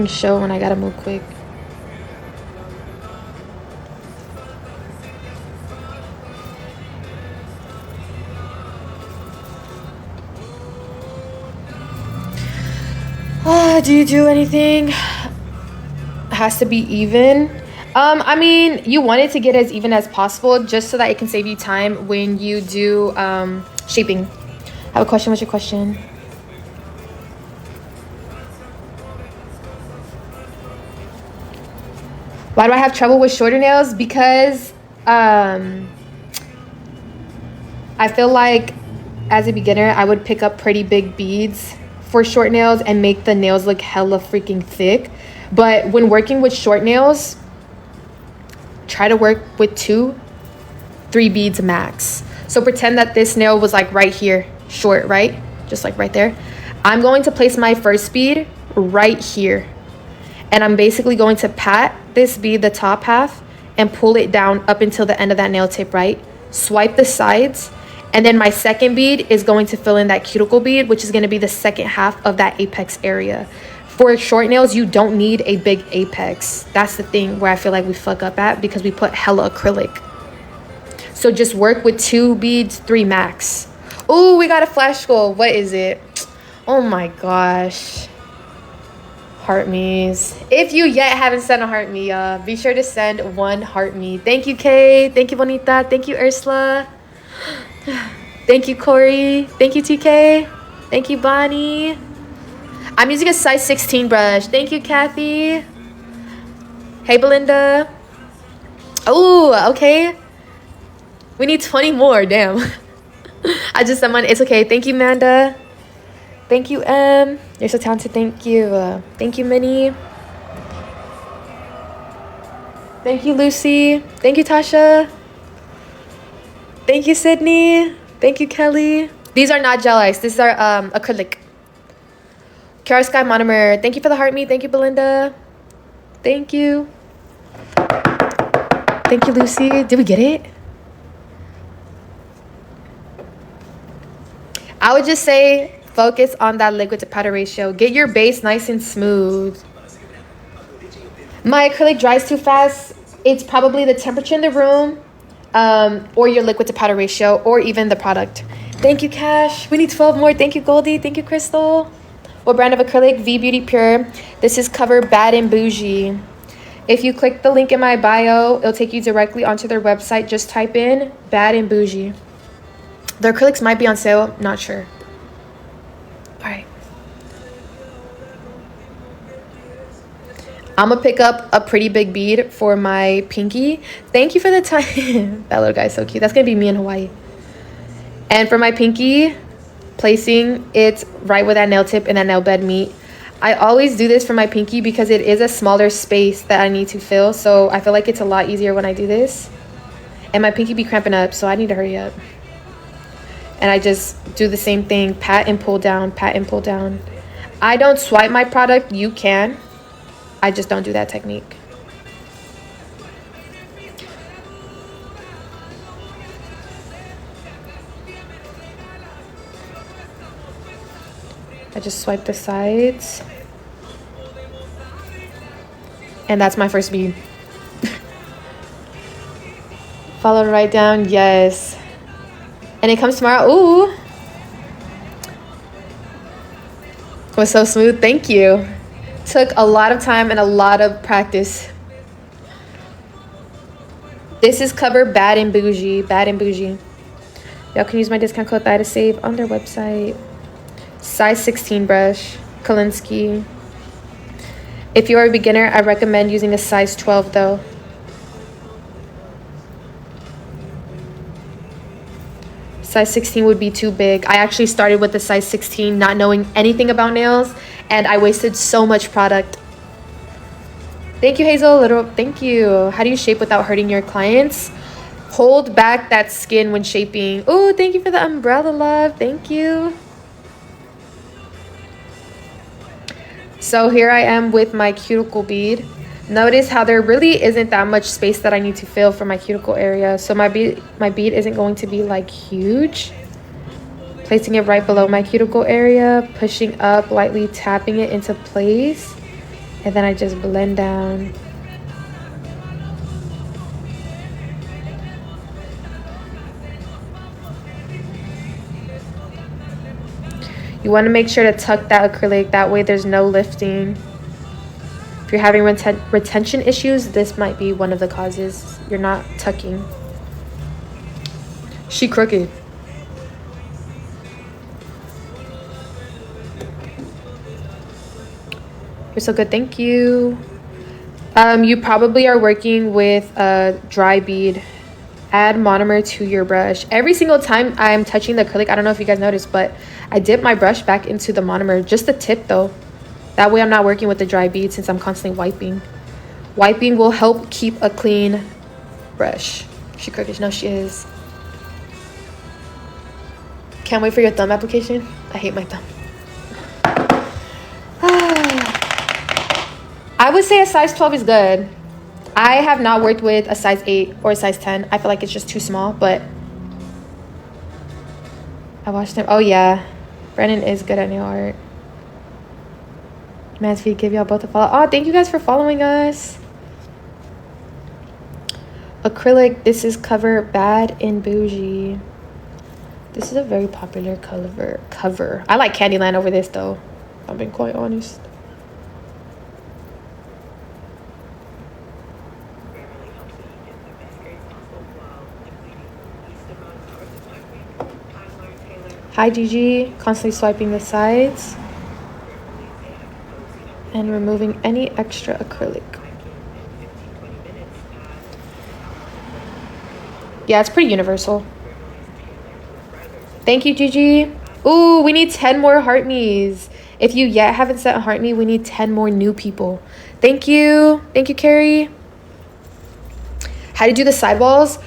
freaking show when I gotta move quick. Do you do anything? Has to be even. I mean, you want it to get as even as possible just so that it can save you time when you do shaping. I have a question. What's your question? Why do I have trouble with shorter nails? Because I feel like as a beginner, I would pick up pretty big beads for short nails and make the nails look hella freaking thick. But when working with short nails, try to work with 2-3 beads max. So pretend that this nail was like right here, short, right? Just like right there. I'm going to place my first bead right here. And I'm basically going to pat this bead, the top half, and pull it down up until the end of that nail tip, right? Swipe the sides. And then my second bead is going to fill in that cuticle bead, which is going to be the second half of that apex area. For short nails, you don't need a big apex. That's the thing where I feel like we fuck up at because we put hella acrylic. So just work with 2 beads, 3 max. Oh, we got a flash goal. What is it? Oh my gosh. Heart me's. If you yet haven't sent a heart me, be sure to send 1 heart me. Thank you, Kay. Thank you, Bonita. Thank you, Ursula. Thank you, Corey. Thank you, TK. Thank you, Bonnie. I'm using a size 16 brush. Thank you, Kathy. Hey, Belinda. Oh, okay. We need 20 more. Damn. I just someone. It's okay. Thank you, Amanda. Thank you, M. You're so talented. Thank you. Thank you, Minnie. Thank you, Lucy. Thank you, Tasha. Thank you, Sydney. Thank you, Kelly. These are not gel ice. These are acrylic. Kara Sky Monomer. Thank you for the heart me. Thank you, Belinda. Thank you. Thank you, Lucy. Did we get it? I would just say focus on that liquid to powder ratio. Get your base nice and smooth. My acrylic dries too fast. It's probably the temperature in the room, or your liquid to powder ratio, or even the product. Thank you, Cash. We need 12 more. Thank you, Goldie. Thank you, Crystal. What brand of acrylic? V Beauty Pure. This is Cover Bad and Bougie. If you click the link in my bio, it'll take you directly onto their website. Just type in Bad and Bougie. The acrylics might be on sale. Not sure. All right. I'm going to pick up a pretty big bead for my pinky. Thank you for the time. That little guy's so cute. That's going to be me in Hawaii. And for my pinky, placing it right where that nail tip and that nail bed meet. I always do this for my pinky because it is a smaller space that I need to fill. So I feel like it's a lot easier when I do this. And my pinky be cramping up, so I need to hurry up. And I just do the same thing. Pat and pull down, pat and pull down. I don't swipe my product. You can. I just don't do that technique. I just swipe the sides. And that's my first bead. Follow right down. Yes. And it comes tomorrow. Ooh. Was so smooth. Thank you. Took a lot of time and a lot of practice. This is Cover Bad and Bougie. Bad and Bougie. Y'all can use my discount code to save on their website. Size 16 brush. Kolinsky. If you're a beginner, I recommend using a size 12 though. Size 16 would be too big. I actually started with the size 16 not knowing anything about nails, and I wasted so much product. Thank you, Hazel. Thank you. How do you shape without hurting your clients? Hold back that skin when shaping. Oh, thank you for the umbrella, love. Thank you. So here I am with my cuticle bead. Notice how there really isn't that much space that I need to fill for my cuticle area. So my bead isn't going to be like huge. Placing it right below my cuticle area, pushing up, lightly tapping it into place. And then I just blend down. You want to make sure to tuck that acrylic, that way there's no lifting. If you're having retention issues, this might be one of the causes. You're not tucking. She crooked. You're so good, thank you. You probably are working with a dry bead. Add monomer to your brush. Every single time I'm touching the acrylic, I don't know if you guys noticed, but I dip my brush back into the monomer, just the tip though. That way I'm not working with the dry bead since I'm constantly wiping. Wiping will help keep a clean brush. She crooked, no she is. Can't wait for your thumb application. I hate my thumb. I would say a size 12 is good. I have not worked with a size 8 or a size 10. I feel like it's just too small, but I watched him. Oh yeah, Brennan is good at nail art. Man's feet, give y'all both a follow. Oh, thank you guys for following us. Acrylic, this is cover Bad and Bougie. This is a very popular cover. I like Candyland over this though, I'm being quite honest. Hi Gigi, constantly swiping the sides and removing any extra acrylic. Yeah, it's pretty universal. Thank you, Gigi. Ooh, we need 10 more heart me's. If you yet haven't sent a heart me, we need 10 more new people. Thank you. Thank you, Carrie. How to do the sidewalls?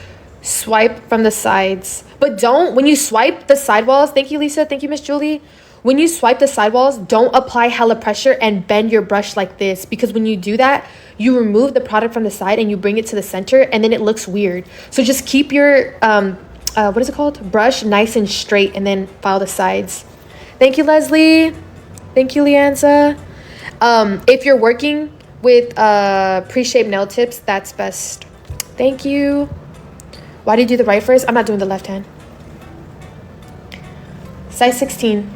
Swipe from the sides. But don't, when you swipe the sidewalls, thank you, Lisa. Thank you, Miss Julie. When you swipe the sidewalls, don't apply hella pressure and bend your brush like this. Because when you do that, you remove the product from the side and you bring it to the center and then it looks weird. So just keep your, what is it called? Brush nice and straight and then file the sides. Thank you, Leslie. Thank you, Leanza. If you're working with pre-shaped nail tips, that's best. Thank you. Why did you do the right first? I'm not doing the left hand. Size 16.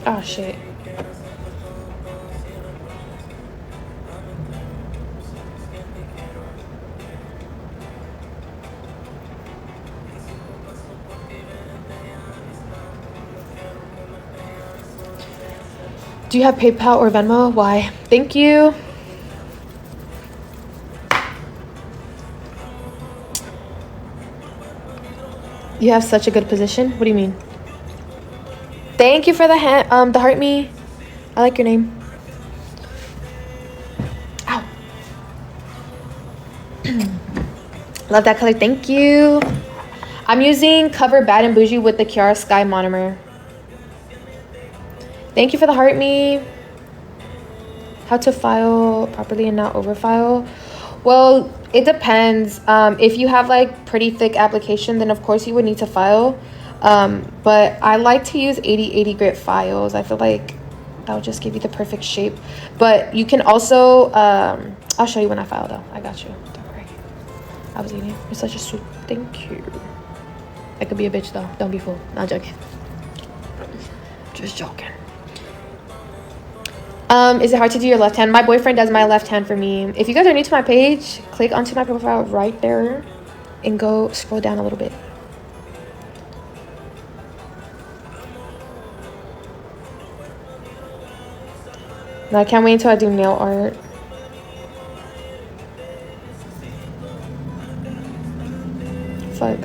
Oh, shit. Do you have PayPal or Venmo? Why? Thank you. You have such a good position. What do you mean? Thank you for the heart me. I like your name. Ow. Love that color. Thank you. I'm using Cover Bad and Bougie with the Kiara Sky monomer. Thank you for the heart me. How to file properly and not overfile? Well, it depends. If you have like pretty thick application, then of course you would need to file. But I like to use 80 grit files. I feel like that will just give you the perfect shape. But you can also, I'll show you when I file though. I got you. Don't worry. I was eating. You're such a sweet. Thank you. I could be a bitch though. Don't be fooled. Not joking. Just joking. Is it hard to do your left hand? My boyfriend does my left hand for me. If you guys are new to my page, click onto my profile right there and go scroll down a little bit. No, I can't wait until I do nail art. Fuck.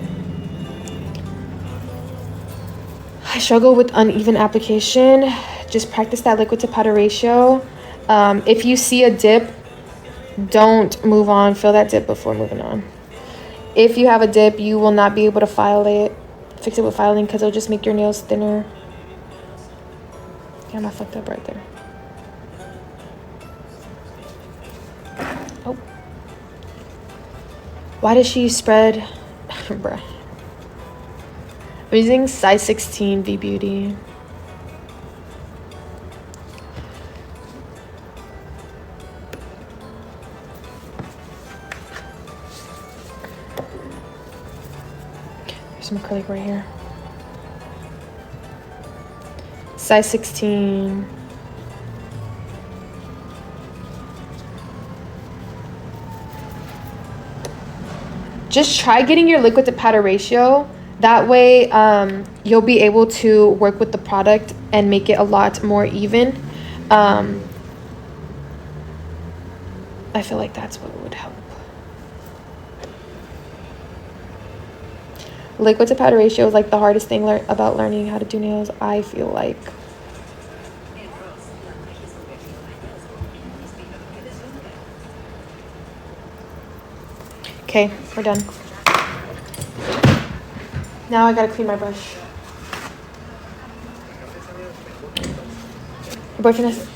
I struggle with uneven application. Just practice that liquid to powder ratio. If you see a dip, don't move on. Fill that dip before moving on. If you have a dip, you will not be able to file it. Fix it with filing because it'll just make your nails thinner. Damn, I fucked up right there. Oh. Why does she spread? Bruh. I'm using size 16 V Beauty. There's some acrylic right here. Size 16. Just try getting your liquid to powder ratio. That way you'll be able to work with the product and make it a lot more even. I feel like that's what would help. Liquid to powder ratio is like the hardest thing about learning how to do nails, I feel like. Okay, we're done. Now I gotta clean my brush. Your boyfriend has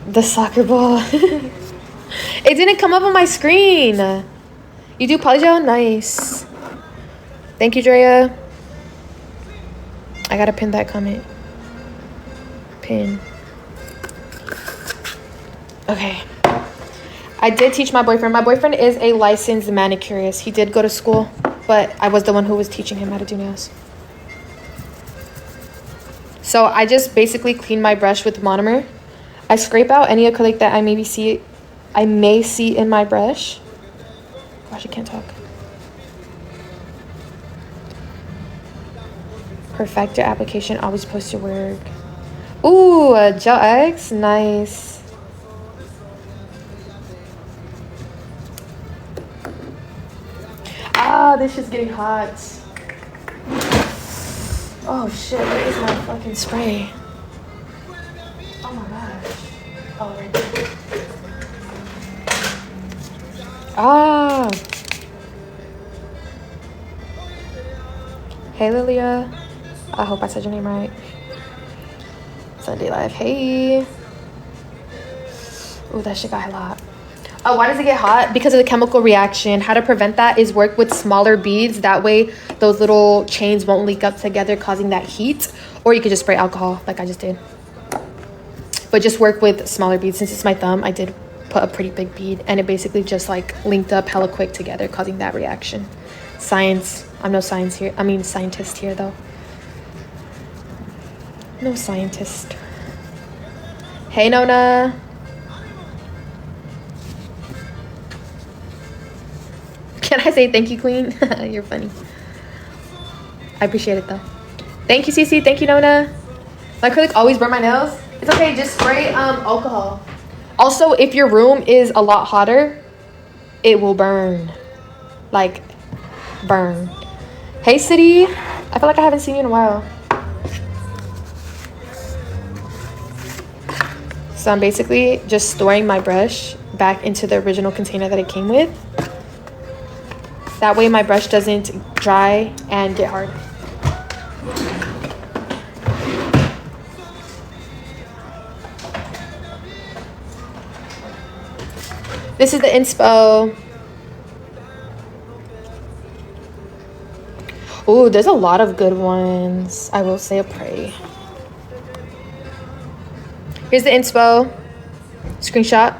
the soccer ball. It didn't come up on my screen. You do polygel? Nice. Thank you, Drea. I gotta pin that comment. Pin. Okay. I did teach my boyfriend. My boyfriend is a licensed manicurist. He did go to school, but I was the one who was teaching him how to do nails. So I just basically clean my brush with monomer. I scrape out any acrylic that I may see in my brush. Gosh, I can't talk. Perfect your application. Always supposed to work. Ooh, Gel X. Nice. Ah, this shit's getting hot. Oh shit, where is my fucking spray? Oh my gosh. Oh, right there. Ah. Hey, Lilia. I hope I said your name right. Sunday Live. Hey. Ooh, that shit got hot. Oh, why does it get hot? Because of the chemical reaction. How to prevent that is work with smaller beads. That way, those little chains won't leak up together, causing that heat. Or you could just spray alcohol, like I just did. But just work with smaller beads. Since it's my thumb, I did put a pretty big bead. And it basically just like linked up hella quick together, causing that reaction. Science. I'm no science here. I mean, scientist here, though. No scientist. Hey, Nona. Can I say thank you, Queen? You're funny. I appreciate it, though. Thank you, Cece. Thank you, Nona. My acrylic always burn my nails. It's okay. Just spray alcohol. Also, if your room is a lot hotter, it will burn. Like, burn. Hey, City. I feel like I haven't seen you in a while. So I'm basically just storing my brush back into the original container that it came with. That way my brush doesn't dry and get hard. This is the inspo. Ooh, there's a lot of good ones. I will say a pray. Here's the inspo. Screenshot.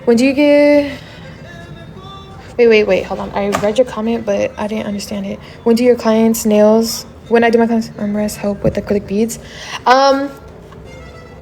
When do you get... Wait. Hold on. I read your comment, but I didn't understand it. When do your clients' nails... When I do my clients' armrest help with acrylic beads?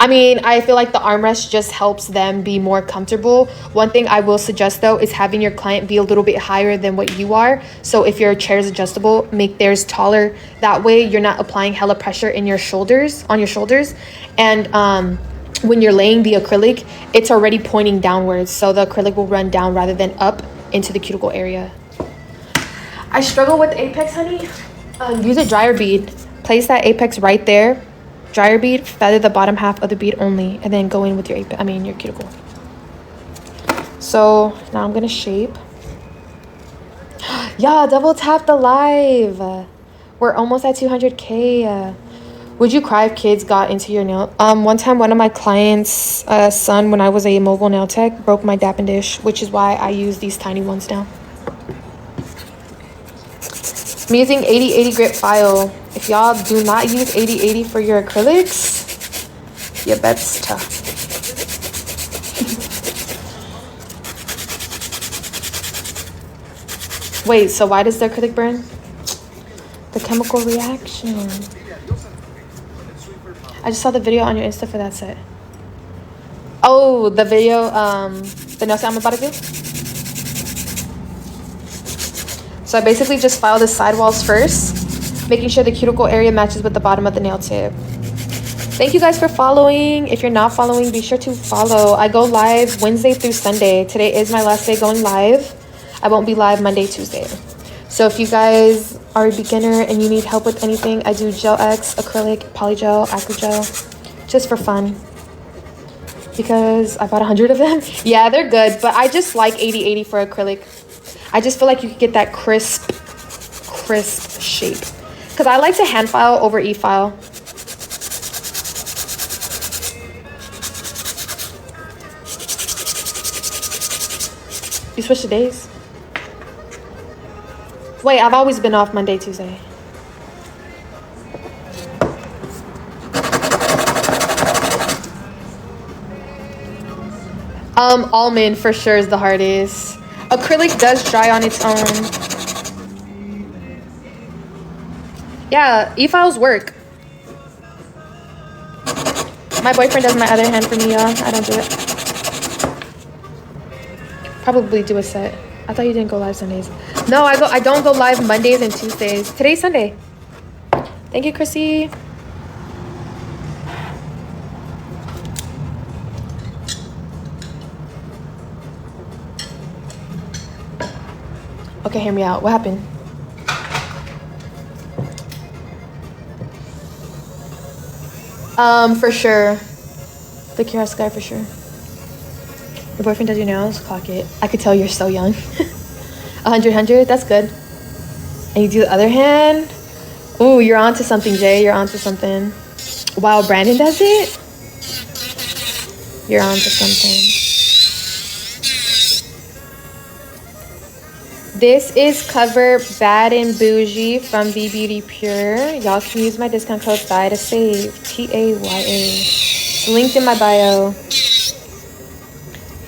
I mean, I feel like the armrest just helps them be more comfortable. One thing I will suggest, though, is having your client be a little bit higher than what you are. So if your chair is adjustable, make theirs taller. That way, you're not applying hella pressure in your shoulders, on your shoulders. And when you're laying the acrylic, it's already pointing downwards. So the acrylic will run down rather than up into the cuticle area. I struggle with Apex, honey. Use a dryer bead. Place that Apex right there. Dryer bead, feather the bottom half of the bead only, and then go in with your your cuticle. So now I'm gonna shape. Yeah, double tap the live. We're almost at 200K. Would you cry if kids got into your nail? One time, one of my clients' son, when I was a mobile nail tech, broke my Dap and Dish, which is why I use these tiny ones now. I'm using 80/80 grit file. If y'all do not use 80/80 for your acrylics, your bet's tough. Wait, so why does the acrylic burn? The chemical reaction. I just saw the video on your Insta for that set. Oh, the video, the nail set I'm about to do? So I basically just file the sidewalls first, making sure the cuticle area matches with the bottom of the nail tip. Thank you guys for following. If you're not following, be sure to follow. I go live Wednesday through Sunday. Today is my last day going live. I won't be live Monday, Tuesday. So if you guys are a beginner and you need help with anything, I do Gel X, acrylic, polygel, acrygel, just for fun. Because I bought 100 of them. Yeah, they're good, but I just like 80/80 for acrylic. I just feel like you can get that crisp shape. Because I like to hand file over e-file. You switch the days? Wait, I've always been off Monday, Tuesday. Almond for sure is the hardest. Acrylic does dry on its own. Yeah, e-files work. My boyfriend does my other hand for me, y'all. I don't do it. Probably do a set. I thought you didn't go live Sundays. No, I don't go live Mondays and Tuesdays. Today's Sunday. Thank you, Chrissy. Okay, hear me out. What happened? For sure. The Kiosk guy for sure. Your boyfriend does your nails? Clock it. I could tell you're so young. 100, that's good. And you do the other hand? Ooh, you're onto something, Jay. You're onto something. Wow, Brandon does it? You're onto something. This is Cover Bad and Bougie from Be Beauty Pure. Y'all can use my discount code THAYA to save. TAYA. It's linked in my bio.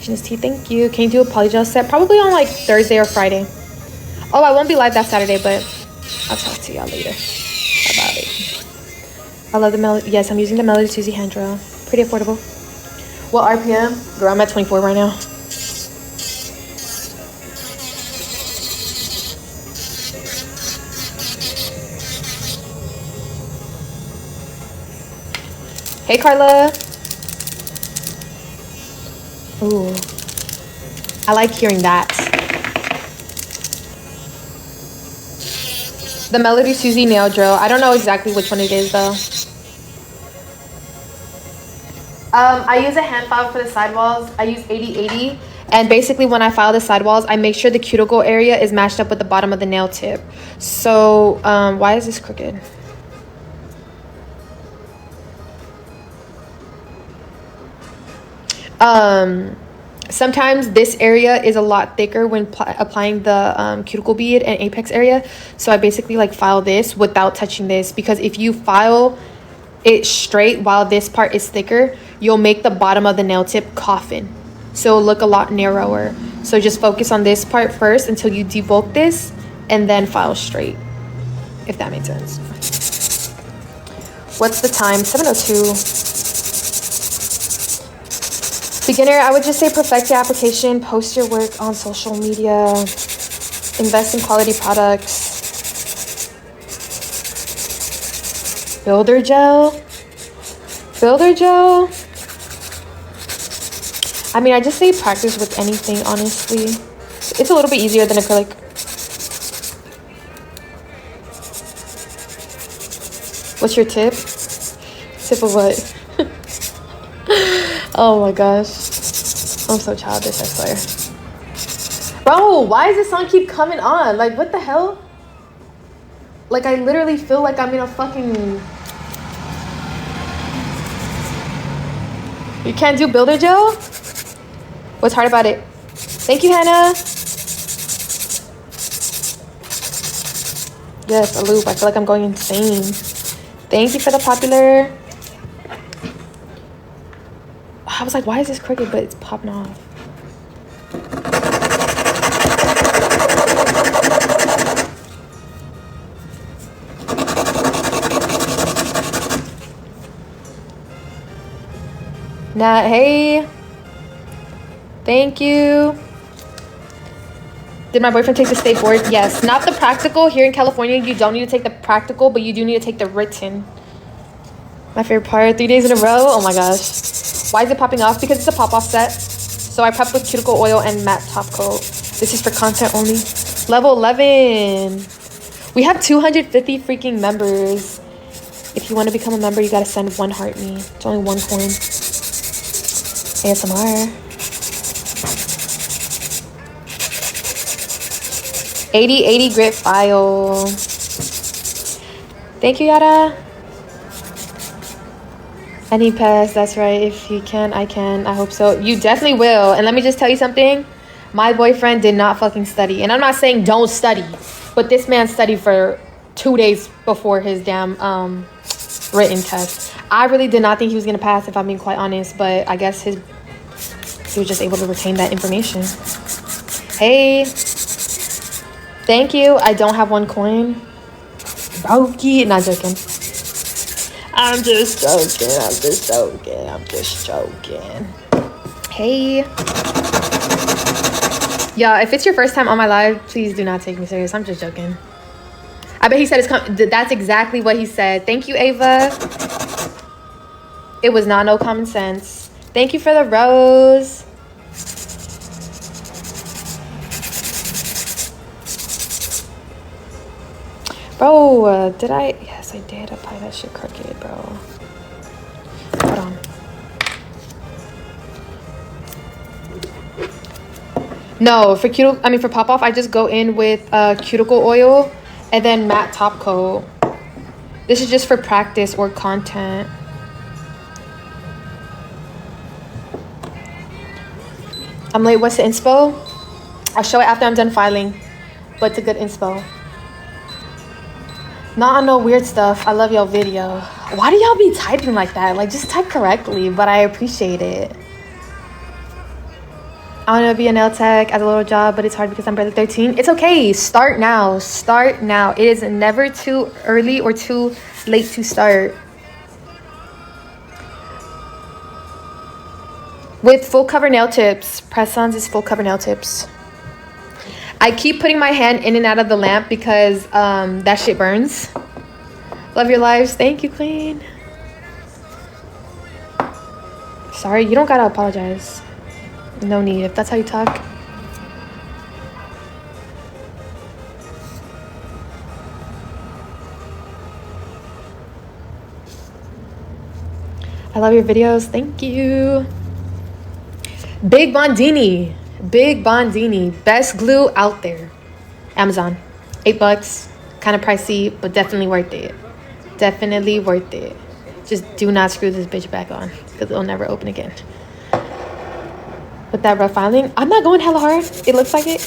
Thank you. Can you do a polygel set? Probably on like Thursday or Friday. Oh, I won't be live that Saturday, but I'll talk to y'all later about it. I love the Melody. Yes, I'm using the Melody Susie hand drill. Pretty affordable. What RPM? Girl, I'm at 24 right now. Hey, Carla. Ooh, I like hearing that. The Melody Susie nail drill. I don't know exactly which one it is though. I use a hand file for the sidewalls. I use 80/80. And basically when I file the sidewalls, I make sure the cuticle area is matched up with the bottom of the nail tip. So, why is this crooked? Sometimes this area is a lot thicker when applying the cuticle bead and apex area. So I basically like file this without touching this, because if you file it straight while this part is thicker, you'll make the bottom of the nail tip coffin. So it'll look a lot narrower. So just focus on this part first until you debulk this and then file straight, if that makes sense. What's the time? 7:02. Beginner, I would just say perfect your application, post your work on social media, invest in quality products. Builder gel. I mean, I just say practice with anything, honestly. It's a little bit easier than acrylic. What's your tip? Tip of what? Oh my gosh. I'm so childish, I swear. Bro, why does this song keep coming on? Like, what the hell? Like, I literally feel like I'm in a fucking You can't do builder gel? What's hard about it? Thank you, Hannah. Yes, a loop. I feel like I'm going insane. Thank you for the popular. I was like, why is this crooked? But it's popping off. Nah, hey. Thank you. Did my boyfriend take the state board? Yes. Not the practical. Here in California, you don't need to take the practical, but you do need to take the written. My favorite part, 3 days in a row. Oh my gosh. Why is it popping off? Because it's a pop-off set. So I prep with cuticle oil and matte top coat. This is for content only. Level 11. We have 250 freaking members. If you want to become a member, you gotta send 1 heart me. It's only 1 coin. ASMR. 80 grit file. Thank you, Yara. Any pass, that's right. If you can, I can. I hope so. You definitely will. And let me just tell you something. My boyfriend did not fucking study. And I'm not saying don't study. But this man studied for 2 days before his damn written test. I really did not think he was going to pass, if I'm being quite honest. But I guess he was just able to retain that information. Hey. Thank you. I don't have 1 coin. Brokey. Not joking. I'm just joking. Hey. Yeah, if it's your first time on my live, please do not take me serious. I'm just joking. I bet he said that's exactly what he said. Thank you, Ava. It was not no common sense. Thank you for the rose. Bro, did I? Yes, I did apply that shit crooked, bro. Hold on. No, for for pop off, I just go in with cuticle oil and then matte top coat. This is just for practice or content. I'm late. What's the inspo? I'll show it after I'm done filing, but it's a good inspo. Not on no weird stuff. I love y'all video. Why do y'all be typing like that? Like, just type correctly, but I appreciate it. I want to be a nail tech as a little job, but it's hard because I'm barely 13. It's okay. Start now. Start now. It is never too early or too late to start. With full cover nail tips. Press-ons is full cover nail tips. I keep putting my hand in and out of the lamp because that shit burns. Love your lives. Thank you, Queen. Sorry, you don't gotta apologize. No need, if that's how you talk. I love your videos. Thank you. Big Bondini. Big Bondini, best glue out there. Amazon, $8, kind of pricey, but definitely worth it. Definitely worth it. Just do not screw this bitch back on because it'll never open again. With that rough filing, I'm not going hella hard. It looks like it.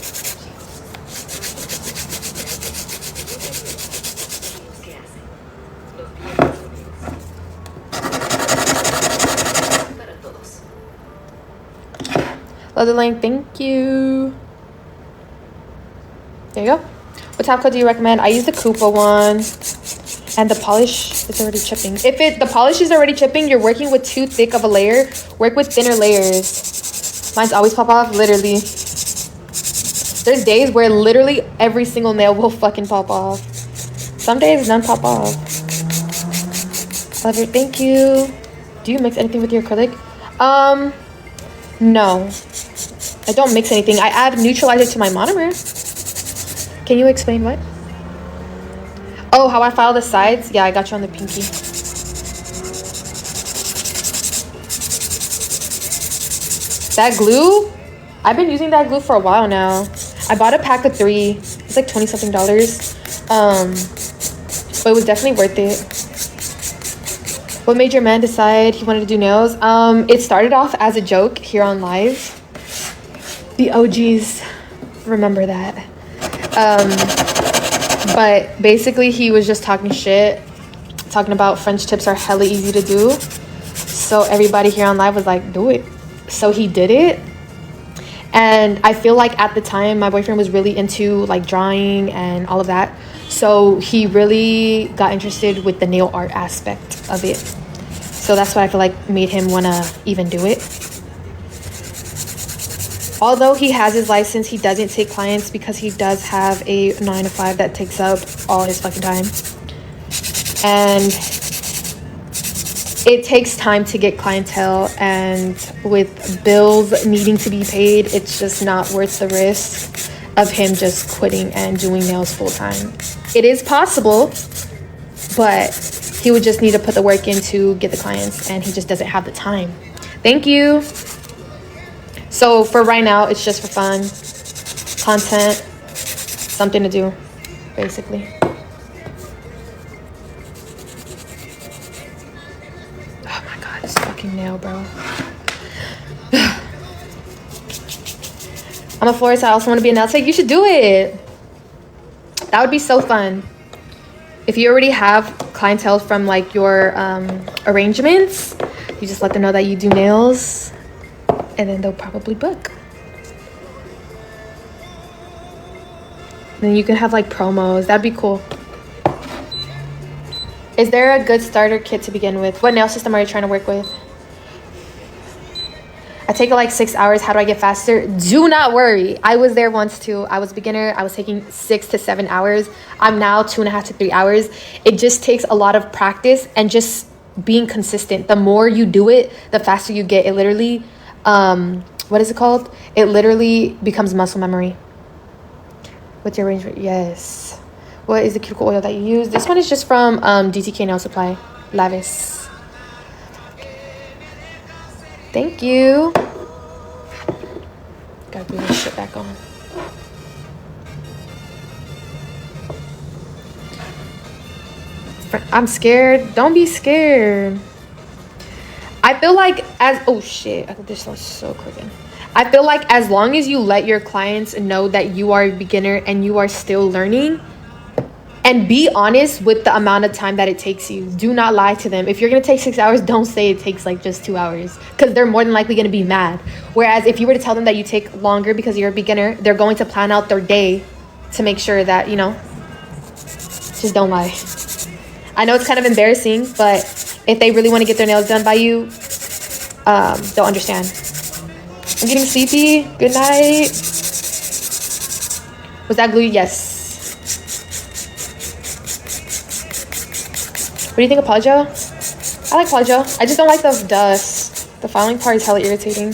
Love the link. Thank you. There you go. What top coat do you recommend? I use the Koopa one. And the polish is already chipping. If the polish is already chipping, you're working with too thick of a layer. Work with thinner layers. Mine's always pop off, literally. There's days where literally every single nail will fucking pop off. Some days none pop off. Love it. Thank you. Do you mix anything with your acrylic? No. I don't mix anything. I add neutralizer to my monomer. Can you explain what? Oh, how I file the sides? Yeah, I got you on the pinky. That glue? I've been using that glue for a while now. I bought a pack of 3. It's like $20-something. But it was definitely worth it. What made your man decide he wanted to do nails? It started off as a joke here on live. The OGs remember that. But basically he was just talking shit, talking about French tips are hella easy to do. So everybody here on live was like, do it. So he did it. And I feel like at the time my boyfriend was really into like drawing and all of that. So he really got interested with the nail art aspect of it. So that's what I feel like made him want to even do it. Although he has his license, he doesn't take clients because he does have a 9-to-5 that takes up all his fucking time. And it takes time to get clientele, and with bills needing to be paid, it's just not worth the risk of him just quitting and doing nails full time. It is possible, but he would just need to put the work in to get the clients, and he just doesn't have the time. Thank you. So for right now, it's just for fun, content, something to do, basically. Oh my God, this fucking nail, bro. I'm a florist. I also want to be a nail tech. You should do it. That would be so fun. If you already have clientele from like your arrangements, you just let them know that you do nails, and then they'll probably book. Then you can have like promos. That'd be cool. Is there a good starter kit to begin with? What nail system are you trying to work with? I take it like 6 hours. How do I get faster? Do not worry. I was there once too. I was a beginner. I was taking 6 to 7 hours. I'm now 2.5 to 3 hours. It just takes a lot of practice and just being consistent. The more you do it, the faster you get. It literally, what is it called? It literally becomes muscle memory. What's your arrangement? Yes. What is the cuticle oil that you use? This one is just from DTK Nail Supply. Lavis. Thank you. Gotta glue this shit back on. I'm scared. Don't be scared. I feel like oh shit, this smells so crooked. I feel like as long as you let your clients know that you are a beginner and you are still learning, and be honest with the amount of time that it takes you. Do not lie to them. If you're going to take 6 hours, don't say it takes like just 2 hours, because they're more than likely going to be mad. Whereas if you were to tell them that you take longer because you're a beginner, they're going to plan out their day to make sure that, you know, just don't lie. I know it's kind of embarrassing, but if they really want to get their nails done by you, they'll understand. I'm getting sleepy. Good night. Was that glue? Yes. What do you think of polygel? I like polygel. I just don't like the dust. The filing part is hella irritating.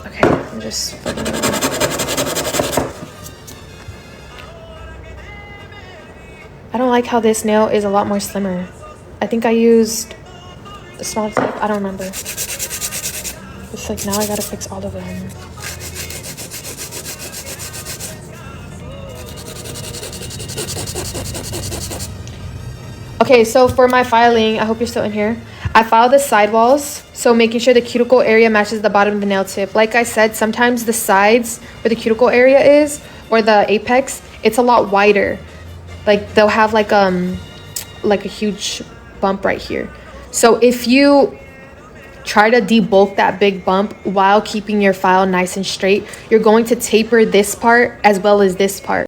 Okay, I'm just fucking around. I don't like how this nail is a lot more slimmer. I think I used the small tip. I don't remember. It's like now I gotta fix all of them. Okay, so for my filing, I hope you're still in here. I file the sidewalls, so making sure the cuticle area matches the bottom of the nail tip. Like I said, sometimes the sides where the cuticle area is, or the apex, it's a lot wider. Like they'll have like a huge bump right here. So if you try to debulk that big bump while keeping your file nice and straight, you're going to taper this part as well as this part.